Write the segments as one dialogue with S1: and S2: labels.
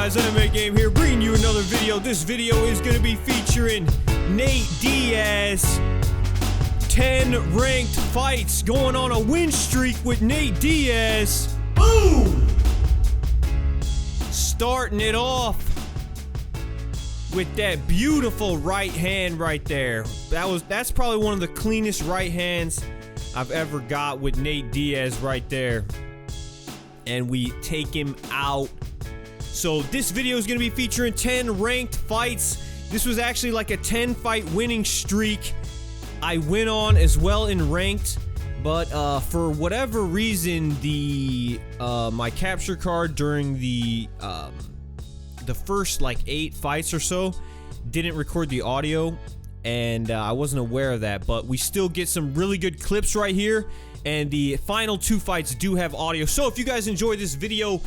S1: guys, MMAGAME here, bringing you another video. This video is going to be featuring Nate Diaz. 10 ranked fights, going on a win streak with Nate Diaz. Boom! Starting it off with that beautiful right hand right there. That's probably one of the cleanest right hands I've ever got with Nate Diaz right there. And we take him out. So this video is going to be featuring 10 ranked fights. This was actually like a 10 fight winning streak I went on as well in ranked, but for whatever reason the my capture card during the first like 8 fights or so didn't record the audio, and I wasn't aware of that, but we still get some really good clips right here, and the final 2 fights do have audio. So if you guys enjoyed this video,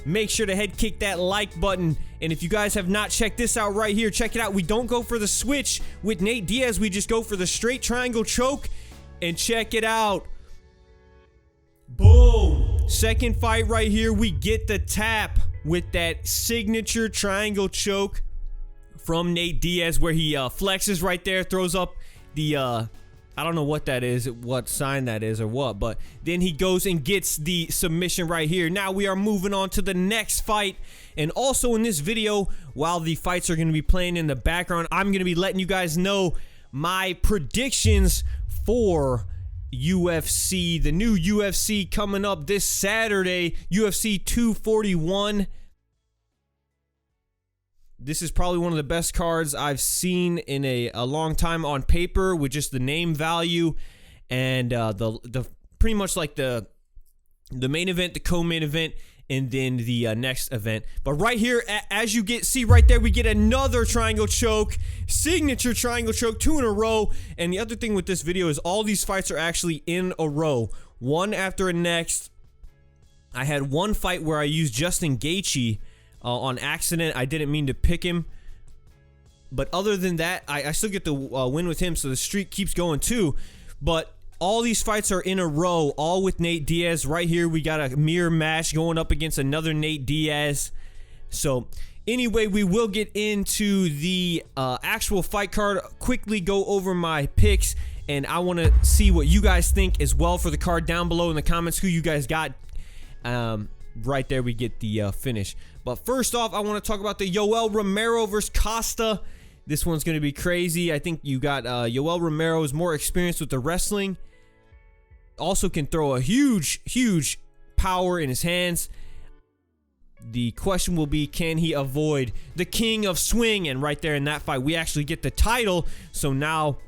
S1: make sure to head kick that like button. And if you guys have not checked this out right here, check it out. We don't go for the switch with Nate Diaz. We just go for the straight triangle choke. And check it out. Boom. Second fight right here, we get the tap with that signature triangle choke from Nate Diaz, where he flexes right there, throws up the I don't know what that is, what sign that is or what, but then he goes and gets the submission right here. Now we are moving on to the next fight. And also in this video, while the fights are going to be playing in the background, I'm going to be letting you guys know my predictions for UFC, the new UFC coming up this Saturday, UFC 241. This is probably one of the best cards I've seen in a long time on paper, with just the name value and the pretty much like the main event, the co-main event, and then the next event. But right here, as you see right there, we get another triangle choke, signature triangle choke, 2 in a row. And the other thing with this video is all these fights are actually in a row, one after the next. I had one fight where I used Justin Gaethje on accident. I didn't mean to pick him, but other than that, I still get the win with him, so the streak keeps going too. But all these fights are in a row, all with Nate Diaz. Right here, we got a mirror match going up against another Nate Diaz. So anyway, we will get into the actual fight card, quickly go over my picks, and I want to see what you guys think as well for the card down below in the comments, who you guys got. Right there, we get the finish. But first off, I want to talk about the Yoel Romero versus Kosta. This one's going to be crazy. I think you got Yoel Romero is more experienced with the wrestling. Also can throw a huge power in his hands. The question will be, can he avoid the king of swing? And right there in that fight, we actually get the title. So now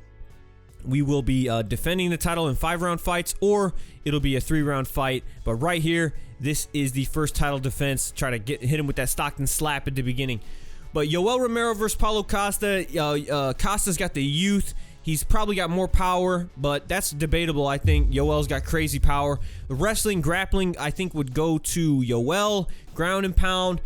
S1: we will be defending the title in 5-round fights, or it'll be a 3-round fight. But right here, this is the first title defense. Try to hit him with that Stockton slap at the beginning. But Yoel Romero versus Paulo Costa. Costa's got the youth. He's probably got more power, but that's debatable. I think Yoel's got crazy power. The wrestling, grappling, I think would go to Yoel. Ground and pound.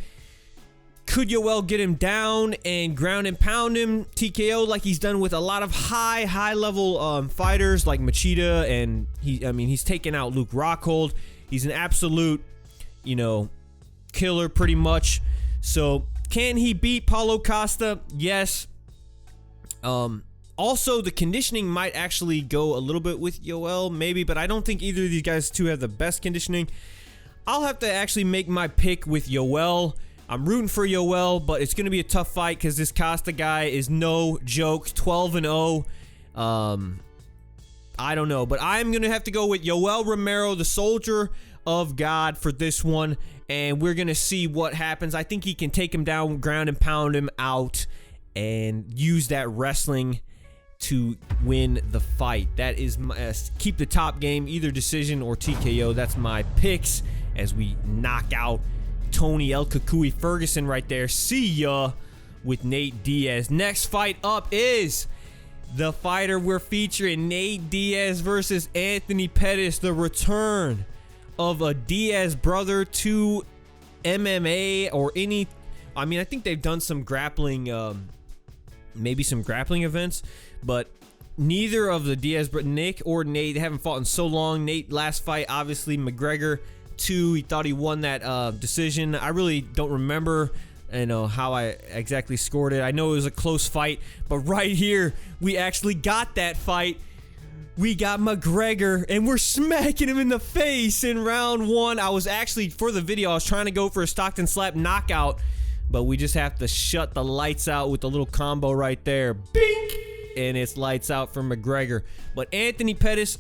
S1: Could Yoel get him down and ground and pound him TKO like he's done with a lot of high level fighters like Machida, and he's taken out Luke Rockhold. He's an absolute, killer pretty much. So can he beat Paulo Costa? Yes. Also, the conditioning might actually go a little bit with Yoel, maybe, but I don't think either of these guys two have the best conditioning. I'll have to actually make my pick with Yoel. I'm rooting for Yoel, but it's going to be a tough fight because this Kosta guy is no joke. 12-0. I don't know, but I'm going to have to go with Yoel Romero, the soldier of God, for this one, and we're going to see what happens. I think he can take him down, ground and pound him out, and use that wrestling to win the fight. That is my keep the top game, either decision or TKO. That's my picks as we knock out Tony El Cucuy Ferguson right there. See ya with Nate Diaz. Next fight up is the fighter we're featuring, Nate Diaz versus Anthony Pettis. The return of a Diaz brother to MMA or any... I mean, I think they've done some grappling, maybe some grappling events, but neither of the Diaz, Nick or Nate, they haven't fought in so long. Nate, last fight, obviously, McGregor 2. He thought he won that decision. I really don't remember how I exactly scored it. I know it was a close fight, but right here, we actually got that fight. We got McGregor, and we're smacking him in the face in round 1. I was actually, for the video, I was trying to go for a Stockton slap knockout, but we just have to shut the lights out with the little combo right there. Bink! And it's lights out for McGregor. But Anthony Pettis,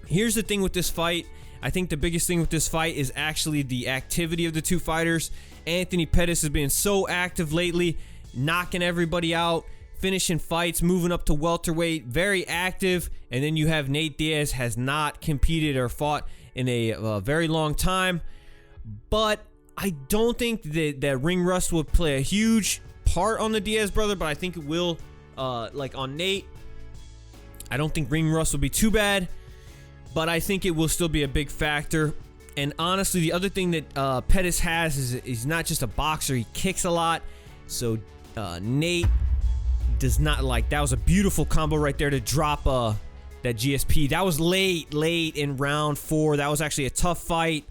S1: here's the thing with this fight. I think the biggest thing with this fight is actually the activity of the two fighters. Anthony Pettis has been so active lately, knocking everybody out, finishing fights, moving up to welterweight, very active. And then you have Nate Diaz, has not competed or fought in a very long time. But I don't think that ring rust will play a huge part on the Diaz brother, but I think it will, like on Nate. I don't think ring rust will be too bad, but I think it will still be a big factor. And honestly, the other thing that Pettis has is he's not just a boxer, he kicks a lot. So Nate does not like. That was a beautiful combo right there to drop that GSP. That was late in round 4. That was actually a tough fight.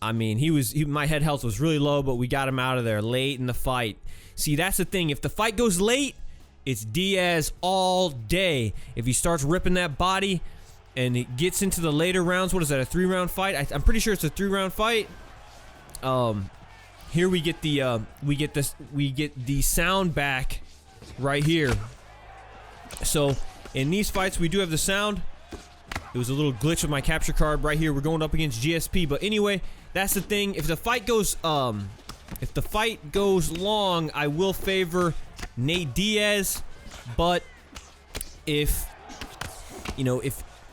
S1: I mean, my head health was really low, but we got him out of there late in the fight. See, that's the thing. If the fight goes late, it's Diaz all day. If he starts ripping that body and it gets into the later rounds, what is that, a 3-round fight? I'm pretty sure it's a 3-round fight. Here we get the sound back right here. So in these fights, we do have the sound. It was a little glitch with my capture card right here. We're going up against GSP, but anyway, that's the thing. If the fight goes long, I will favor Nate Diaz. But if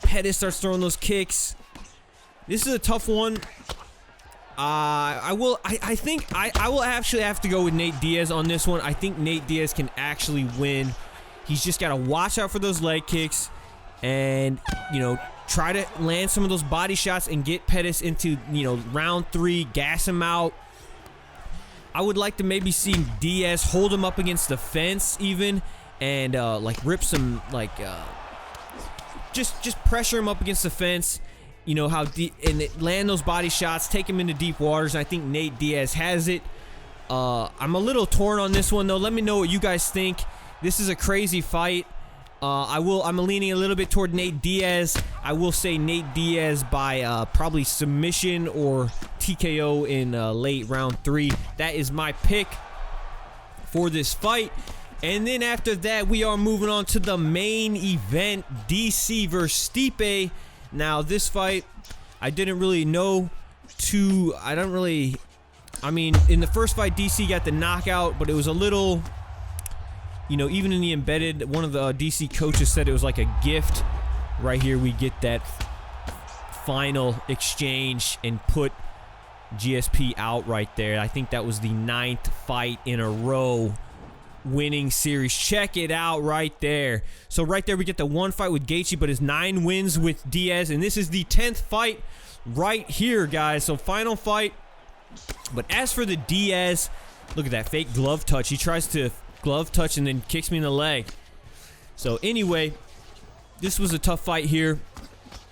S1: Pettis starts throwing those kicks, this is a tough one. I will actually have to go with Nate Diaz on this one. I think Nate Diaz can actually win. He's just got to watch out for those leg kicks and, try to land some of those body shots and get Pettis into, round 3, gas him out. I would like to maybe see Diaz hold him up against the fence even and, rip some, just pressure him up against the fence. How deep, and land those body shots, take him into deep waters. I think Nate Diaz has it. I'm a little torn on this one though. Let me know what you guys think. This is a crazy fight. I'm leaning a little bit toward Nate Diaz. I will say Nate Diaz by probably submission or TKO in late round 3. That is my pick for this fight. And then after that, we are moving on to the main event, DC versus Stipe. Now, this fight, I didn't really know I mean, in the first fight, DC got the knockout, but it was a little, even in the embedded, one of the DC coaches said it was like a gift. Right here, we get that final exchange and put GSP out right there. I think that was the 9th fight in a row winning series. Check it out right there. So right there we get the 1 fight with Gaethje, but his 9 wins with Diaz, and this is the 10th fight right here, guys. So final fight. But as for the Diaz, look at that fake glove touch. He tries to glove touch and then kicks me in the leg. So anyway, this was a tough fight here.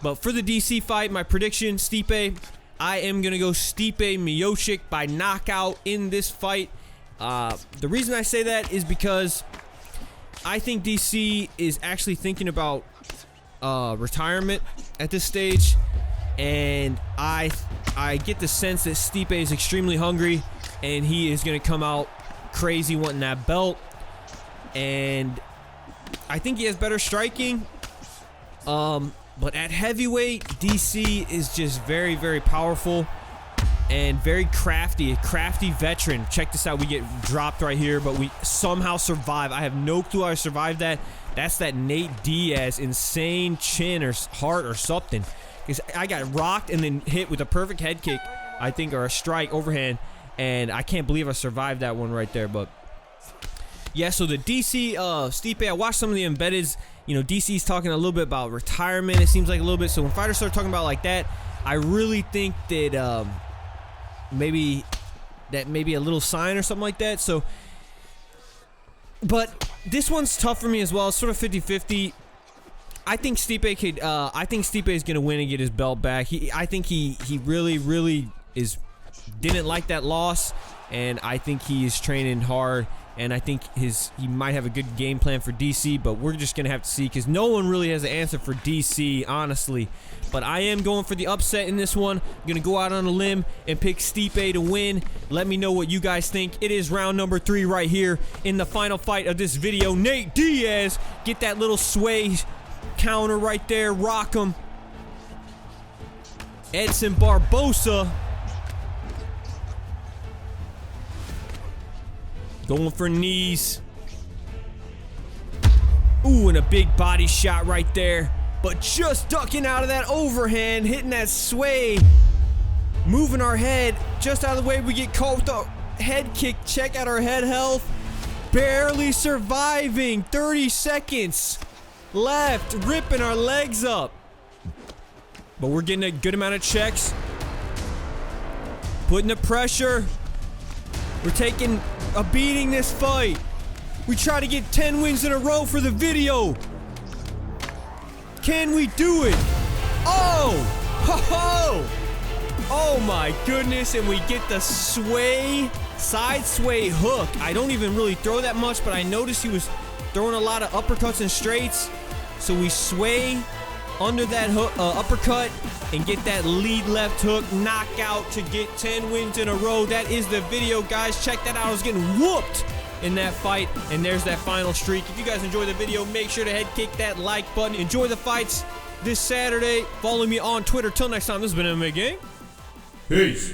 S1: But for the DC fight, my prediction, Stipe, I am gonna go Stipe Miocic by knockout in this fight. The reason I say that is because I think DC is actually thinking about retirement at this stage, and I get the sense that Stipe is extremely hungry, and he is going to come out crazy wanting that belt, and I think he has better striking, but at heavyweight, DC is just very, very powerful and very crafty, a crafty veteran. Check this out. We get dropped right here, but we somehow survive. I have no clue how I survived that. That's that Nate Diaz insane chin or heart or something. Because I got rocked and then hit with a perfect head kick, I think, or a strike overhand, and I can't believe I survived that one right there. But yeah, so the DC Stipe, I watched some of the embeddeds. DC's talking a little bit about retirement, it seems like a little bit. So when fighters start talking about like that, I really think that maybe a little sign or something like that. So, but this one's tough for me as well. It's sort of 50-50. I think Stipe could. I think Stipe is gonna win and get his belt back. I think he really, really is didn't like that loss, and I think he is training hard, and I think he might have a good game plan for DC, but we're just going to have to see because no one really has an answer for DC, honestly. But I am going for the upset in this one. I'm going to go out on a limb and pick Stipe to win. Let me know what you guys think. It is round number 3 right here in the final fight of this video. Nate Diaz, get that little sway counter right there. Rock him. Edson Barbosa going for knees. Ooh, and a big body shot right there. But just ducking out of that overhand, hitting that sway, moving our head just out of the way. We get caught with the head kick. Check out our head health. Barely surviving. 30 seconds left. Ripping our legs up. But we're getting a good amount of checks. Putting the pressure. We're taking a beating this fight. We try to get 10 wins in a row for the video. Can we do it? Oh! Ho ho! Oh my goodness, and we get the sway, side sway hook. I don't even really throw that much, but I noticed he was throwing a lot of uppercuts and straights. So we sway under that hook, uppercut and get that lead left hook knockout to get 10 wins in a row. That is the video, guys. Check that out. I was getting whooped in that fight, and there's that final streak. If you guys enjoyed the video, make sure to head kick that like button. Enjoy the fights this Saturday. Follow me on Twitter. Till next time, this has been MMAGAME.
S2: Peace.